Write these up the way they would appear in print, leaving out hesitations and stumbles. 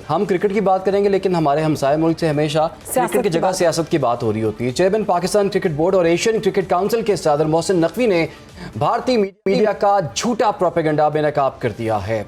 हम क्रिकेट की बात करेंगे, लेकिन हमारे हमसाए मुल्क से हमेशा क्रिकेट की जगह सियासत की बात हो रही होती है। चेयरमैन पाकिस्तान क्रिकेट बोर्ड और एशियन क्रिकेट काउंसिल के सदर मोहसिन नकवी ने भारतीय मीडिया का झूठा प्रोपेगेंडा बेनकाब कर दिया है।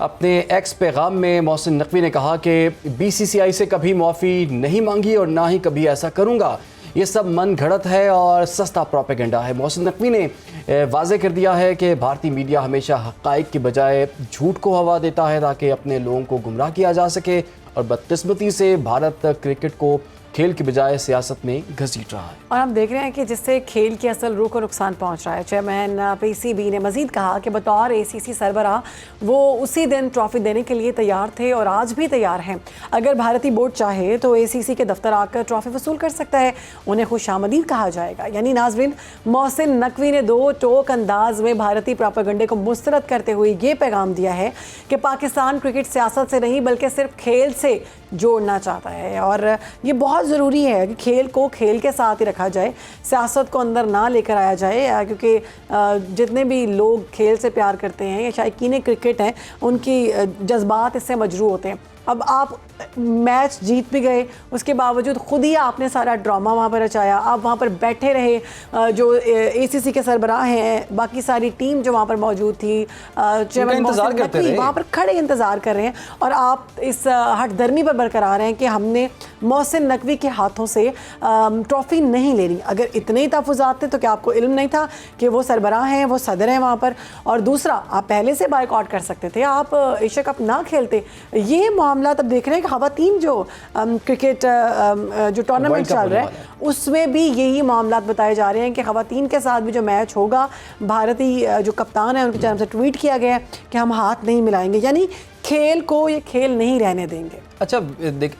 अपने एक्स पैगाम में मोहसिन नकवी ने कहा कि बीसीसीआई से कभी माफ़ी नहीं मांगी और ना ही कभी ऐसा करूँगा। ये सब मन घड़त है और सस्ता प्रोपेगेंडा है। मोहसिन नकवी ने वाज़े कर दिया है कि भारतीय मीडिया हमेशा हक़ाइक़ की बजाय झूठ को हवा देता है ताकि अपने लोगों को गुमराह किया जा सके, और बदकिस्मती से भारत क्रिकेट को खेल की बजाय सियासत में घसीट रहा है। और हम देख रहे हैं कि जिससे खेल की असल रूह को नुकसान पहुंच रहा है। चेयरमैन पीसीबी ने मजीद कहा कि बतौर एसीसी सरबराह वो उसी दिन ट्रॉफी देने के लिए तैयार थे और आज भी तैयार हैं। अगर भारतीय बोर्ड चाहे तो एसीसी के दफ्तर आकर ट्रॉफी वसूल कर सकता है, उन्हें खुशामदीद कहा जाएगा। यानी नाजरीन, मोहसिन नकवी ने दो टोक अंदाज में भारतीय प्रोपेगेंडे को मुस्तरद करते हुए ये पैगाम दिया है कि पाकिस्तान क्रिकेट सियासत से नहीं बल्कि सिर्फ खेल से जोड़ना चाहता है। और ये बहुत ज़रूरी है कि खेल को खेल के साथ ही रखा जाए, सियासत को अंदर ना लेकर आया जाए, क्योंकि जितने भी लोग खेल से प्यार करते हैं या शायकीन क्रिकेट हैं, उनकी जज्बात इससे मजरू होते हैं। अब आप मैच जीत भी गए, उसके बावजूद खुद ही आपने सारा ड्रामा वहाँ पर रचाया। आप वहाँ पर बैठे रहे, जो एसीसी के सरबराह हैं, बाकी सारी टीम जो वहाँ पर मौजूद थी, चेयरमैन इंतजार करते रहे, वहाँ पर खड़े इंतज़ार कर रहे हैं, और आप इस हठधर्मी पर बरकरार हैं कि हमने मोहसिन नकवी के हाथों से ट्रॉफ़ी नहीं लेनी। अगर इतने ही तहफ़्फ़ुज़ात थे तो क्या आपको इल्म नहीं था कि वो सरबराह हैं, वो सदर हैं वहाँ पर? और दूसरा, आप पहले से बायकॉट कर सकते थे, आप एशिया कप ना खेलते। ये मामला तब देख रहे हैं कि ख़वातीन जो क्रिकेट जो टूर्नामेंट चल रहा है उसमें भी यही मामला बताए जा रहे हैं कि ख़वातीन के साथ भी जो मैच होगा, भारतीय जो कप्तान है उनकी तरफ से ट्वीट किया गया है कि हम हाथ नहीं मिलाएंगे, यानी खेल को ये खेल नहीं रहने देंगे। अच्छा,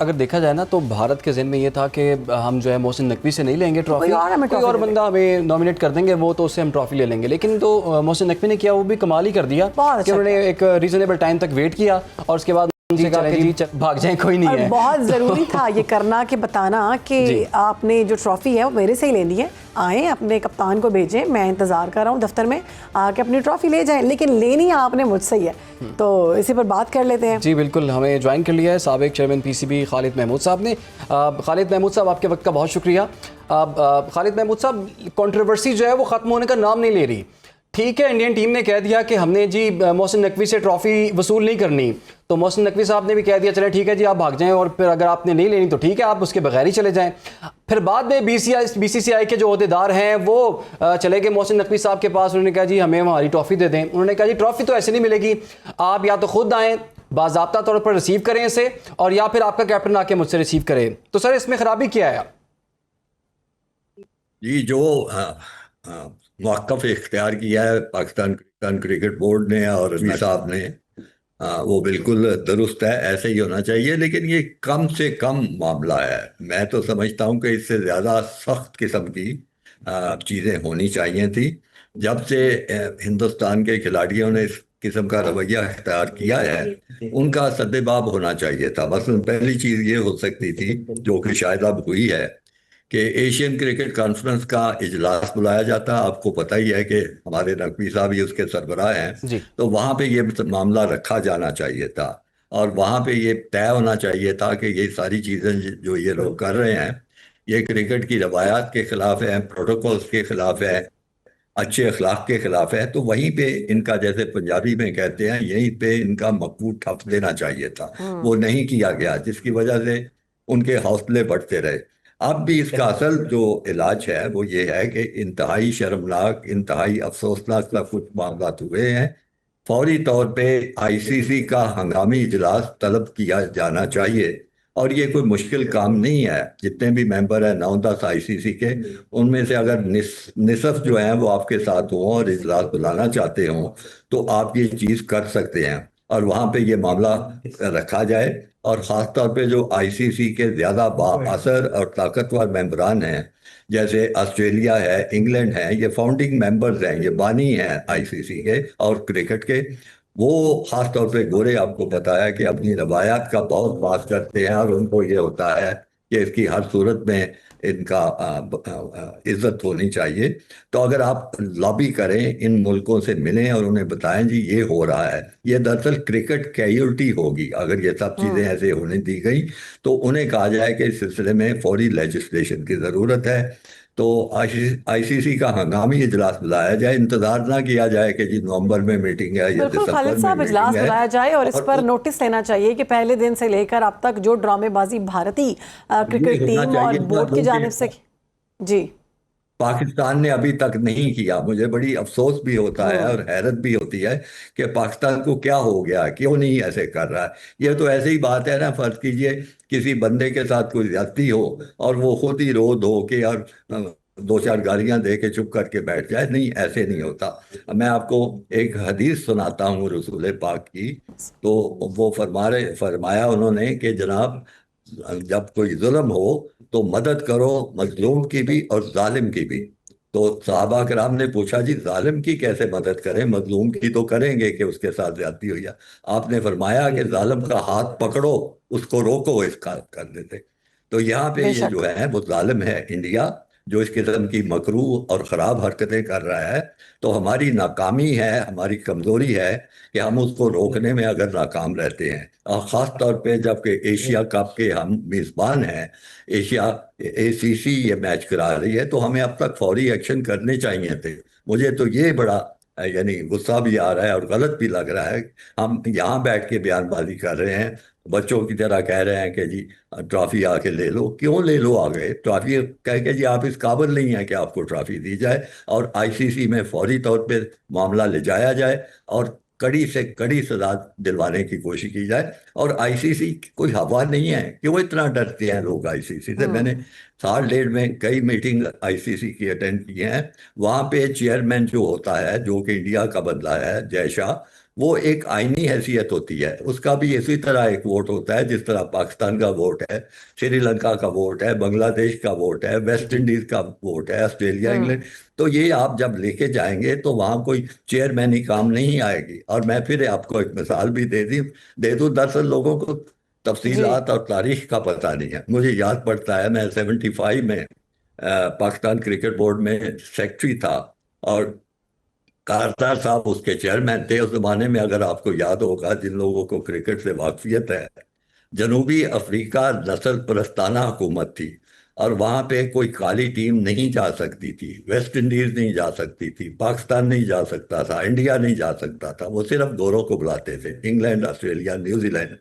अगर देखा जाए ना तो भारत के ज़हन में ये था कि हम जो है मोहसिन नकवी से नहीं लेंगे ट्रॉफी, कोई और बंदा हमें नॉमिनेट कर देंगे, वो तो उससे हम ट्रॉफी ले लेंगे। लेकिन तो मोहसिन नकवी ने किया वो भी कमाल ही कर दिया कि उन्होंने एक रीजनेबल टाइम तक वेट किया और उसके बाद उनसे कहा कि जी भाग जाए, कोई नहीं है। बहुत ज़रूरी था ये करना कि बताना कि आपने जो ट्रॉफ़ी है वो मेरे से ही लेनी है, आए अपने कप्तान को भेजें, मैं इंतज़ार कर रहा हूँ दफ्तर में, आके अपनी ट्रॉफ़ी ले जाएं, लेकिन लेनी आपने मुझसे ही है। तो इसी पर बात कर लेते हैं। जी बिल्कुल, हमें ज्वाइन कर लिया है साबिक चेयरमैन पीसीबी खालिद महमूद साहब ने। खालिद महमूद साहब, आपके वक्त का बहुत शुक्रिया। खालिद महमूद साहब, कंट्रोवर्सी जो है वो ख़त्म होने का नाम नहीं ले रही। ठीक है, इंडियन टीम ने कह दिया कि हमने जी मोहसिन नकवी से ट्रॉफ़ी वसूल नहीं करनी, तो मोहसिन नकवी साहब ने भी कह दिया चले ठीक है जी आप भाग जाएं, और फिर अगर आपने नहीं लेनी तो ठीक है आप उसके बगैर ही चले जाएं। फिर बाद में बीसीसीआई के जो अहदेदार हैं वो चले गए मोहसिन नकवी साहब के पास, उन्होंने कहा जी हमें हमारी ट्रॉफ़ी दे दें। उन्होंने कहा जी ट्रॉफ़ी तो ऐसे नहीं मिलेगी, आप या तो खुद आएँ, बाज़ाब्ता तौर पर रिसीव करें इसे, और या फिर आपका कैप्टन आके मुझसे रिसीव करे। तो सर इसमें ख़राबी क्या है? जी, जो मौक़िफ़ इख्तियार किया है पाकिस्तान क्रिकेट बोर्ड ने और रज़ी साहब ने, वो बिल्कुल दुरुस्त है, ऐसे ही होना चाहिए। लेकिन ये कम से कम मामला है। मैं तो समझता हूँ कि इससे ज़्यादा सख्त किस्म की चीज़ें होनी चाहिए थी। जब से हिंदुस्तान के खिलाड़ियों ने इस किस्म का रवैया इख्तियार किया है, उनका सद्देबाब होना चाहिए था। मसलन पहली चीज़ ये हो सकती थी, जो कि शायद अब हुई है, कि एशियन क्रिकेट कॉन्फ्रेंस का इजलास बुलाया जाता। आपको पता ही है कि हमारे नकवी साहब ही उसके सरबराह हैं, तो वहाँ पे ये मामला रखा जाना चाहिए था और वहाँ पे ये तय होना चाहिए था कि ये सारी चीज़ें जो ये लोग कर रहे हैं, ये क्रिकेट की रवायात के ख़िलाफ़ है, प्रोटोकॉल्स के ख़िलाफ़ है, अच्छे अखलाक के ख़िलाफ़ है। तो वहीं पे इनका, जैसे पंजाबी में कहते हैं, यहीं पे इनका मकबूल ठप देना चाहिए था। वो नहीं किया गया, जिसकी वजह से उनके हौसले बढ़ते रहे। अब भी इसका असल जो इलाज है वो ये है कि इंतहाई शर्मनाक, इंतहाई अफसोसनाक सा कुछ मामला हुए हैं। फौरी तौर पे आईसीसी का हंगामी इजलास तलब किया जाना चाहिए, और ये कोई मुश्किल काम नहीं है। जितने भी मेंबर हैं 9-10 आईसीसी के, उनमें से अगर निसफ जो हैं वो आपके साथ हों और इजलास बुलाना चाहते हों, तो आप ये चीज़ कर सकते हैं और वहाँ पे ये मामला रखा जाए। और ख़ास तौर पे जो आईसीसी के ज़्यादा बाअसर और ताकतवर मेंबरान हैं, जैसे ऑस्ट्रेलिया है, इंग्लैंड है, ये फाउंडिंग मेंबर्स हैं, ये बानी हैं आईसीसी के और क्रिकेट के। वो ख़ास तौर पे गोरे, आपको पता है कि अपनी रवायात का बहुत बात करते हैं और उनको ये होता है कि इसकी हर सूरत में इनका इज्जत होनी चाहिए। तो अगर आप लॉबी करें, इन मुल्कों से मिलें और उन्हें बताएं जी ये हो रहा है, ये दरअसल क्रिकेट कैजुअल्टी होगी अगर ये सब चीज़ें ऐसे होने दी गई, तो उन्हें कहा जाए कि इस सिलसिले में फौरी लेजिस्लेशन की ज़रूरत है। तो आईसीसी का हंगामी इजलास बुलाया जाए, इंतजार ना किया जाए कि जी नवंबर में मीटिंग है या बिल्कुल खालिद दिसंबर में साहब, इजलास मीटिंग है। बुलाया जाए और इस पर और नोटिस लेना चाहिए कि पहले दिन से लेकर अब तक जो ड्रामेबाजी भारतीय क्रिकेट ये होना टीम और चाहिए बोर्ड की जानिब से जी पाकिस्तान ने अभी तक नहीं किया। मुझे बड़ी अफसोस भी होता है और हैरत भी होती है कि पाकिस्तान को क्या हो गया, क्यों नहीं ऐसे कर रहा है। ये तो ऐसे ही बात है ना, फर्ज कीजिए किसी बंदे के साथ कोई ज्यादती हो और वो खुद ही रो धो के और दो चार गालियां दे के चुप करके बैठ जाए। नहीं, ऐसे नहीं होता। मैं आपको एक हदीस सुनाता हूँ रसूल पाक की। तो वो फरमाया उन्होंने कि जनाब, जब कोई जुल्म हो तो मदद करो मजलूम की भी और जालिम की भी। तो सहाबा कराम ने पूछा जी जालिम की कैसे मदद करें, मजलूम की तो करेंगे कि उसके साथ ज्यादती हुई है। आपने फरमाया कि जालिम का हाथ पकड़ो, उसको रोको इसका कर देते। तो यहाँ पे ये जो बेशक। है वो जालिम है इंडिया, जो इस किस्म की मकरूह और ख़राब हरकतें कर रहा है। तो हमारी नाकामी है, हमारी कमज़ोरी है कि हम उसको रोकने में अगर नाकाम रहते हैं। और ख़ास तौर पे जबकि एशिया कप के हम मेज़बान हैं, एशिया एसीसी ये मैच करा रही है, तो हमें अब तक फौरी एक्शन करने चाहिए थे। मुझे तो ये बड़ा यानी गुस्सा भी आ रहा है और गलत भी लग रहा है। हम यहाँ बैठ के बयानबाजी कर रहे हैं, बच्चों की तरह कह रहे हैं कि जी ट्रॉफी आके ले लो। क्यों ले लो, आ गए ट्रॉफी कह के जी आप इस काबिल नहीं है कि आपको ट्रॉफी दी जाए, और आईसीसी में फौरी तौर पे मामला ले जाया जाए और कड़ी से कड़ी सजा दिलवाने की कोशिश की जाए। और आईसीसी कोई हवा नहीं है, क्यों इतना डरते हैं लोग आईसीसी से। मैंने साल डेढ़ में कई मीटिंग आईसीसी की अटेंड की हैं। वहाँ पे चेयरमैन जो होता है, जो कि इंडिया का बदला है, जय शाह, वो एक आईनी हैसियत होती है, उसका भी इसी तरह एक वोट होता है जिस तरह पाकिस्तान का वोट है, श्रीलंका का वोट है, बांग्लादेश का वोट है, वेस्ट इंडीज का वोट है, ऑस्ट्रेलिया, इंग्लैंड। तो ये आप जब लेके जाएंगे तो वहां कोई चेयरमैन ही काम नहीं आएगी। और मैं फिर आपको एक मिसाल भी दे दूं, दरअसल लोगों को जी तफसीलात और तारीख का पता नहीं है। मुझे याद पड़ता है मैं 75 में पाकिस्तान क्रिकेट बोर्ड में सेक्रेटरी था और कारतार साहब उसके चेयरमैन थे। उस जमाने में अगर आपको याद होगा, जिन लोगों को क्रिकेट से वाकफियत है, जनूबी अफ्रीका नस्ल परस्ताना हुकूमत थी और वहां पे कोई काली टीम नहीं जा सकती थी, वेस्ट इंडीज नहीं जा सकती थी, पाकिस्तान नहीं जा सकता था, इंडिया नहीं जा सकता था। वो सिर्फ गोरों को बुलाते थे, इंग्लैंड, ऑस्ट्रेलिया, न्यूजीलैंड।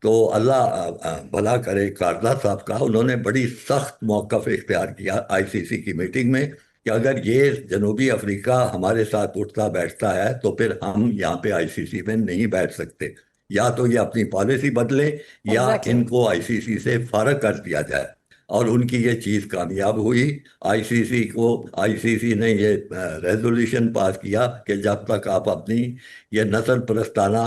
तो अल्लाह भला करे कारदा साहब का, उन्होंने बड़ी सख्त मौक़िफ़ इख्तियार किया आईसीसी की मीटिंग में कि अगर ये जनूबी अफ्रीका हमारे साथ उठता बैठता है तो फिर हम यहाँ पे आईसीसी में नहीं बैठ सकते। या तो ये अपनी पॉलिसी बदले या एग्जैक्टली इनको आईसीसी से फारग कर दिया जाए। और उनकी ये चीज़ कामयाब हुई। आईसीसी ने ये रेजोल्यूशन पास किया कि जब तक आप अपनी ये नस्ल परस्ताना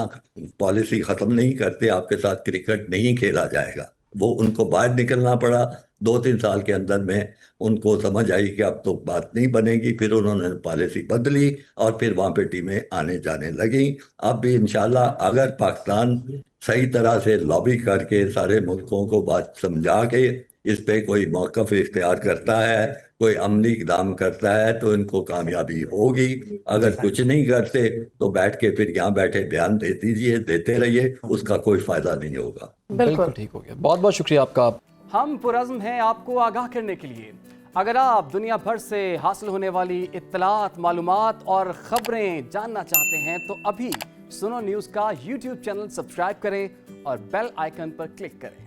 पॉलिसी ख़त्म नहीं करते, आपके साथ क्रिकेट नहीं खेला जाएगा। वो उनको बाहर निकलना पड़ा। 2-3 साल के अंदर में उनको समझ आई कि अब तो बात नहीं बनेगी, फिर उन्होंने पॉलिसी बदली और फिर वहाँ पे टीमें आने जाने लगी। अब भी इंशाल्लाह अगर पाकिस्तान सही तरह से लॉबी करके सारे मुल्कों को बात समझा के इस पे कोई मौक़िफ़ इख्तियार करता है, कोई अमली इक़दाम करता है, तो इनको कामयाबी होगी। अगर कुछ नहीं करते तो बैठ के फिर यहाँ बैठे बयान देते रहिए, उसका कोई फ़ायदा नहीं होगा। बिल्कुल ठीक हो गया। बहुत बहुत शुक्रिया आपका। हम पुरज़्म हैं आपको आगाह करने के लिए। अगर आप दुनिया भर से हासिल होने वाली इत्तलात, मालूमात और ख़बरें जानना चाहते हैं तो अभी सुनो न्यूज़ का YouTube चैनल सब्सक्राइब करें और बेल आइकन पर क्लिक करें।